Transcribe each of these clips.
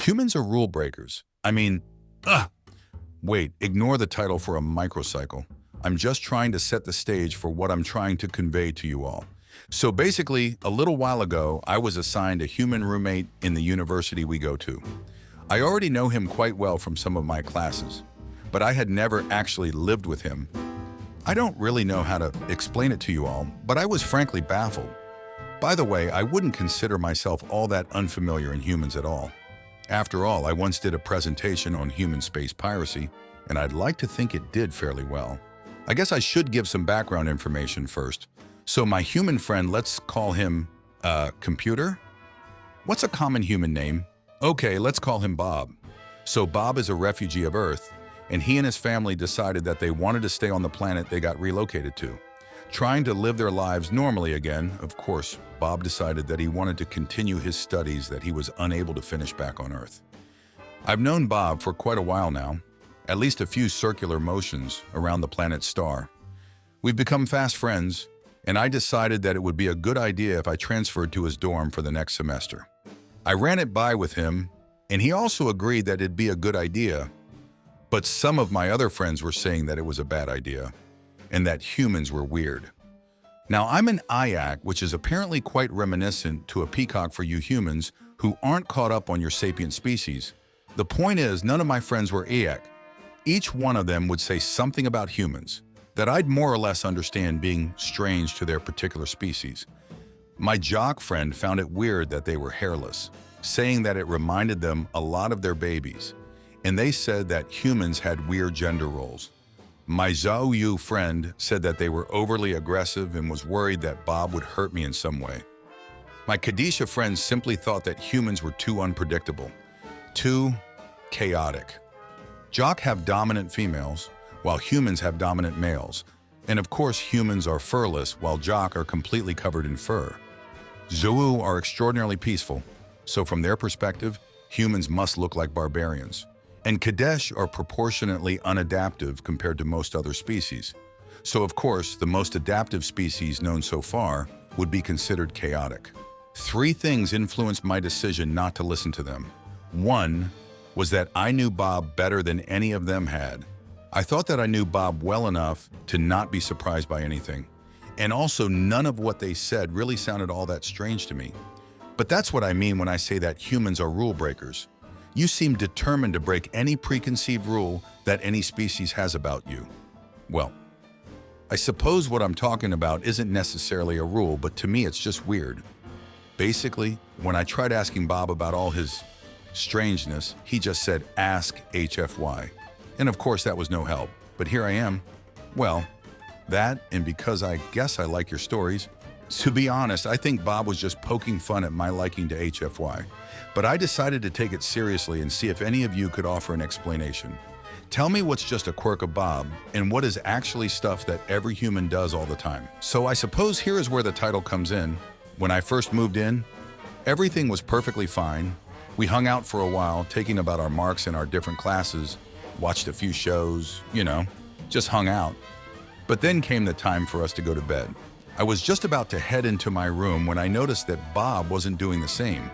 Humans are rule breakers. I mean, ugh. Wait, ignore the title for a microcycle. I'm just trying to set the stage for what I'm trying to convey to you all. So basically, a little while ago, I was assigned a human roommate in the university we go to. I already know him quite well from some of my classes, but I had never actually lived with him. I don't really know how to explain it to you all, but I was frankly baffled. By the way, I wouldn't consider myself all that unfamiliar in humans at all. After all, I once did a presentation on human space piracy, and I'd like to think it did fairly well. I guess I should give some background information first. So my human friend, let's call him, Computer? What's a common human name? Okay, let's call him Bob. So Bob is a refugee of Earth, and he and his family decided that they wanted to stay on the planet they got relocated to. Trying to live their lives normally again, of course, Bob decided that he wanted to continue his studies that he was unable to finish back on Earth. I've known Bob for quite a while now, at least a few circular motions around the planet's star. We've become fast friends, and I decided that it would be a good idea if I transferred to his dorm for the next semester. I ran it by with him, and he also agreed that it'd be a good idea, but some of my other friends were saying that it was a bad idea, and that humans were weird. Now, I'm an Ayak, which is apparently quite reminiscent to a peacock for you humans who aren't caught up on your sapient species. The point is, none of my friends were Ayak. Each one of them would say something about humans that I'd more or less understand being strange to their particular species. My jock friend found it weird that they were hairless, saying that it reminded them a lot of their babies, and they said that humans had weird gender roles. My Zhao Yu friend said that they were overly aggressive and was worried that Bob would hurt me in some way. My Kadisha friend simply thought that humans were too unpredictable, too chaotic. Jock have dominant females, while humans have dominant males. And of course, humans are furless, while Jock are completely covered in fur. Zhou are extraordinarily peaceful, so from their perspective, humans must look like barbarians. And Kadesh are proportionately unadaptive compared to most other species. So of course, the most adaptive species known so far would be considered chaotic. 3 things influenced my decision not to listen to them. 1 was that I knew Bob better than any of them had. I thought that I knew Bob well enough to not be surprised by anything. And also, none of what they said really sounded all that strange to me. But that's what I mean when I say that humans are rule breakers. You seem determined to break any preconceived rule that any species has about you. Well, I suppose what I'm talking about isn't necessarily a rule, but to me it's just weird. Basically, when I tried asking Bob about all his strangeness, he just said, "Ask HFY." And of course that was no help, but here I am. Well, that, and because I guess I like your stories. To be honest, I think Bob was just poking fun at my liking to HFY, but I decided to take it seriously and see if any of you could offer an explanation. Tell me what's just a quirk of Bob, and what is actually stuff that every human does all the time. So I suppose here is where the title comes in. When I first moved in, everything was perfectly fine. We hung out for a while, taking about our marks in our different classes, watched a few shows, just hung out. But then came the time for us to go to bed. I was just about to head into my room when I noticed that Bob wasn't doing the same.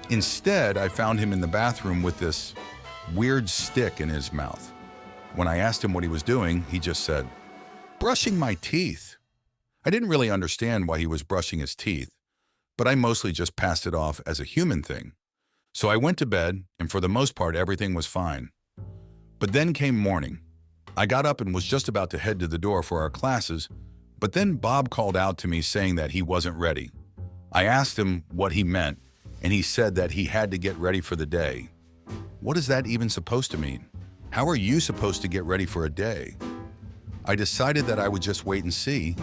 Instead, I found him in the bathroom with this weird stick in his mouth. When I asked him what he was doing, he just said, "Brushing my teeth." I didn't really understand why he was brushing his teeth, but I mostly just passed it off as a human thing. So I went to bed, and for the most part, everything was fine. But then came morning. I got up and was just about to head to the door for our classes, but then Bob called out to me saying that he wasn't ready. I asked him what he meant, and he said that he had to get ready for the day. What is that even supposed to mean? How are you supposed to get ready for a day? I decided that I would just wait and see,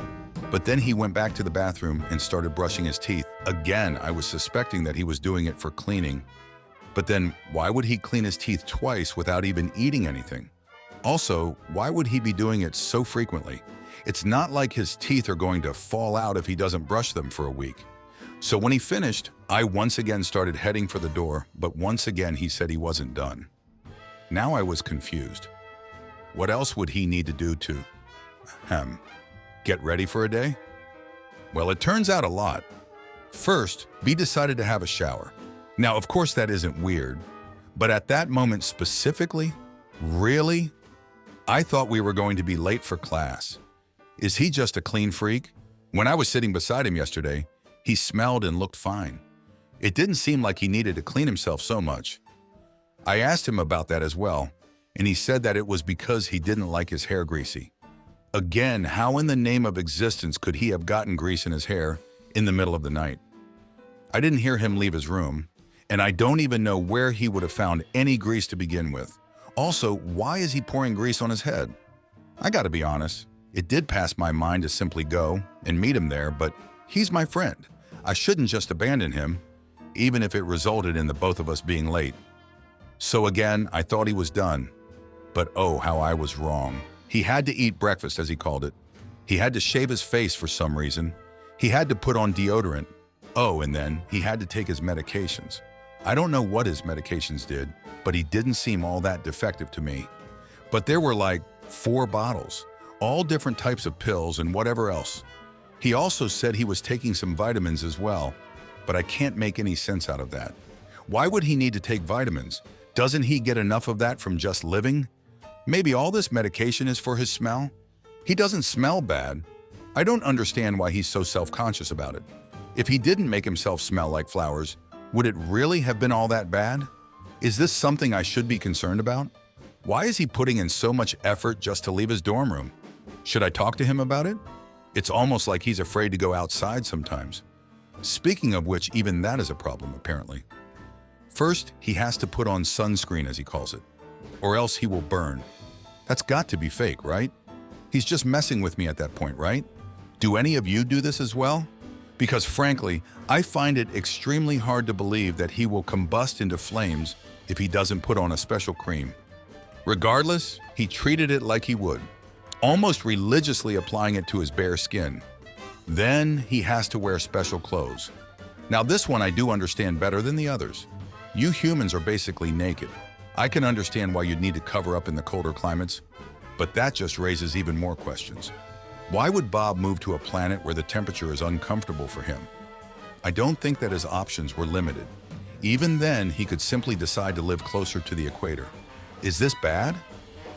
but then he went back to the bathroom and started brushing his teeth. Again, I was suspecting that he was doing it for cleaning. But then why would he clean his teeth twice without even eating anything? Also, why would he be doing it so frequently? It's not like his teeth are going to fall out if he doesn't brush them for a week. So when he finished, I once again started heading for the door, but once again he said he wasn't done. Now I was confused. What else would he need to do to, get ready for a day? Well, it turns out a lot. First, B decided to have a shower. Now, of course that isn't weird, But at that moment specifically, really? I thought we were going to be late for class. Is he just a clean freak? When I was sitting beside him yesterday, he smelled and looked fine. It didn't seem like he needed to clean himself so much. I asked him about that as well, and he said that it was because he didn't like his hair greasy. Again, how in the name of existence could he have gotten grease in his hair in the middle of the night? I didn't hear him leave his room, and I don't even know where he would have found any grease to begin with. Also, why is he pouring grease on his head? I gotta be honest, it did pass my mind to simply go and meet him there, but he's my friend. I shouldn't just abandon him, even if it resulted in the both of us being late. So again, I thought he was done, but oh, how I was wrong. He had to eat breakfast, as he called it. He had to shave his face for some reason. He had to put on deodorant. Oh, and then he had to take his medications. I don't know what his medications did, but he didn't seem all that defective to me. But there were like 4 bottles, all different types of pills and whatever else. He also said he was taking some vitamins as well, but I can't make any sense out of that. Why would he need to take vitamins? Doesn't he get enough of that from just living? Maybe all this medication is for his smell? He doesn't smell bad. I don't understand why he's so self-conscious about it. If he didn't make himself smell like flowers, would it really have been all that bad? Is this something I should be concerned about? Why is he putting in so much effort just to leave his dorm room? Should I talk to him about it? It's almost like he's afraid to go outside sometimes. Speaking of which, even that is a problem, apparently. First, he has to put on sunscreen, as he calls it, or else he will burn. That's got to be fake, right? He's just messing with me at that point, right? Do any of you do this as well? Because frankly, I find it extremely hard to believe that he will combust into flames if he doesn't put on a special cream. Regardless, he treated it like he would, almost religiously applying it to his bare skin. Then he has to wear special clothes. Now this one I do understand better than the others. You humans are basically naked. I can understand why you'd need to cover up in the colder climates, but that just raises even more questions. Why would Bob move to a planet where the temperature is uncomfortable for him? I don't think that his options were limited. Even then, he could simply decide to live closer to the equator. Is this bad?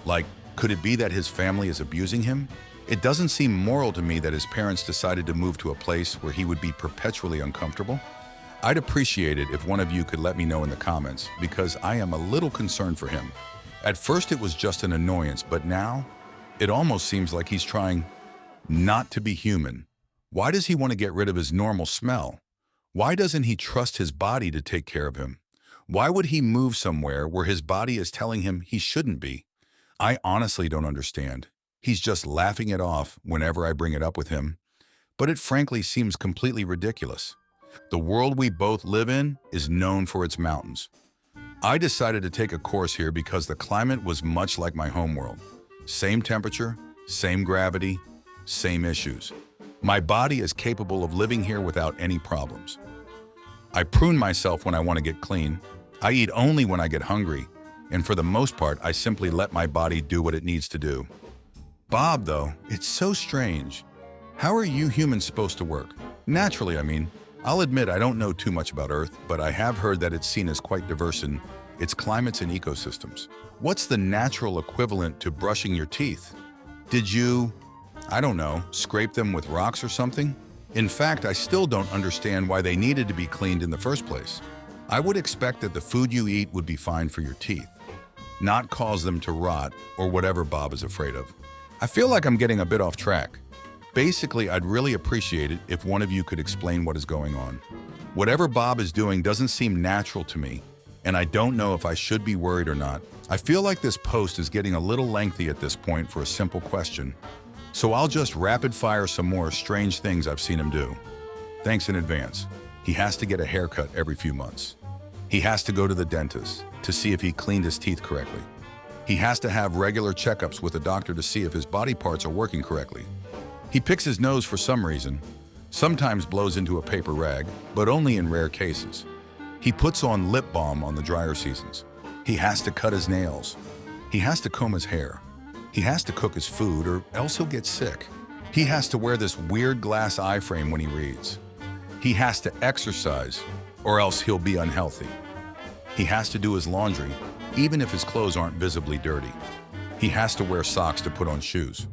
Like, could it be that his family is abusing him? It doesn't seem moral to me that his parents decided to move to a place where he would be perpetually uncomfortable. I'd appreciate it if one of you could let me know in the comments, because I am a little concerned for him. At first it was just an annoyance, but now it almost seems like he's trying not to be human. Why does he want to get rid of his normal smell? Why doesn't he trust his body to take care of him? Why would he move somewhere where his body is telling him he shouldn't be? I honestly don't understand. He's just laughing it off whenever I bring it up with him, but it frankly seems completely ridiculous. The world we both live in is known for its mountains. I decided to take a course here because the climate was much like my homeworld. Same temperature, same gravity, same issues. My body is capable of living here without any problems. I prune myself when I want to get clean. I eat only when I get hungry, and for the most part, I simply let my body do what it needs to do. Bob, though, it's so strange. How are you humans supposed to work? Naturally, I mean. I'll admit I don't know too much about Earth, but I have heard that it's seen as quite diverse in its climates and ecosystems. What's the natural equivalent to brushing your teeth? Did you, I don't know, scrape them with rocks or something? In fact, I still don't understand why they needed to be cleaned in the first place. I would expect that the food you eat would be fine for your teeth, not cause them to rot or whatever Bob is afraid of. I feel like I'm getting a bit off track. Basically, I'd really appreciate it if one of you could explain what is going on. Whatever Bob is doing doesn't seem natural to me, and I don't know if I should be worried or not. I feel like this post is getting a little lengthy at this point for a simple question, so I'll just rapid fire some more strange things I've seen him do. Thanks in advance. He has to get a haircut every few months. He has to go to the dentist to see if he cleaned his teeth correctly. He has to have regular checkups with a doctor to see if his body parts are working correctly. He picks his nose for some reason, sometimes blows into a paper rag, but only in rare cases. He puts on lip balm on the drier seasons. He has to cut his nails. He has to comb his hair. He has to cook his food or else he'll get sick. He has to wear this weird glass eye frame when he reads. He has to exercise or else he'll be unhealthy. He has to do his laundry, even if his clothes aren't visibly dirty. He has to wear socks to put on shoes.